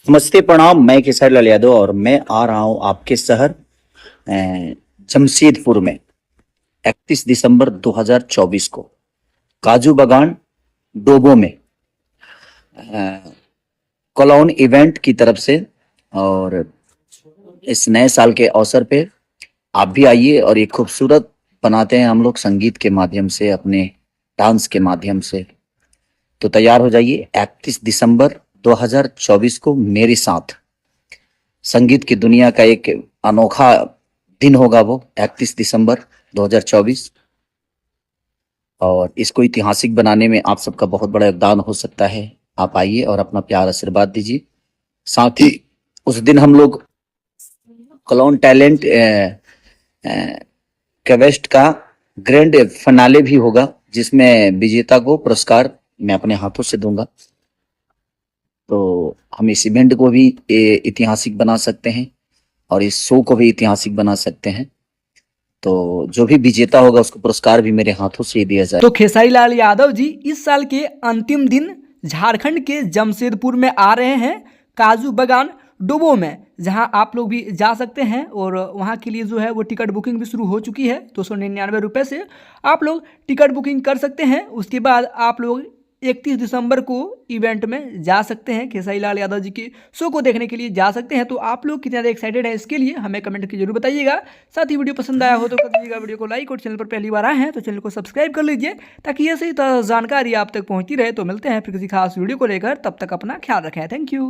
नमस्ते प्रणाम। मैं केसर लाल यादव और मैं आ रहा हूँ आपके शहर अ, जमशेदपुर में 31 दिसंबर 2024 को काजू बागान डोबो में कॉलोन इवेंट की तरफ से। और इस नए साल के अवसर पे आप भी आइए और एक खूबसूरत बनाते हैं हम लोग संगीत के माध्यम से, अपने डांस के माध्यम से। तो तैयार हो जाइए 31 दिसंबर 2024 को मेरे साथ संगीत की दुनिया का एक अनोखा दिन होगा वो 31 दिसंबर 2024। और इसको ऐतिहासिक बनाने में आप सबका बहुत बड़ा योगदान हो सकता है। आप आइए और अपना प्यार आशीर्वाद दीजिए। साथ ही उस दिन हम लोग क्लोन टैलेंट क्वेस्ट का ग्रैंड फिनाले भी होगा, जिसमें विजेता को पुरस्कार मैं अपने हाथों से दूंगा। तो हम इस इवेंट को भी ऐतिहासिक बना सकते हैं और इस शो को भी ऐतिहासिक बना सकते हैं। तो जो भी विजेता होगा उसको पुरस्कार भी मेरे हाथों से ही दिया जाए। तो खेसारी लाल यादव जी इस साल के अंतिम दिन झारखंड के जमशेदपुर में आ रहे हैं, काजू बागान डोबो में, जहां आप लोग भी जा सकते हैं। और वहां के लिए जो है वो टिकट बुकिंग भी शुरू हो चुकी है। 299 रुपये से आप लोग टिकट बुकिंग कर सकते हैं। उसके बाद आप लोग 31 दिसंबर को इवेंट में जा सकते हैं, खेसारी लाल यादव जी के शो को देखने के लिए जा सकते हैं। तो आप लोग कितने ज़्यादा एक्साइटेड हैं इसके लिए हमें कमेंट करके जरूर बताइएगा। साथ ही वीडियो पसंद आया हो तो कर दीजिएगा वीडियो को लाइक, और चैनल पर पहली बार आए हैं तो चैनल को सब्सक्राइब कर लीजिए, ताकि ऐसे ही जानकारी आप तक पहुंचती रहे। तो मिलते हैं फिर किसी खास वीडियो को लेकर, तब तक अपना ख्याल रखें। Thank you.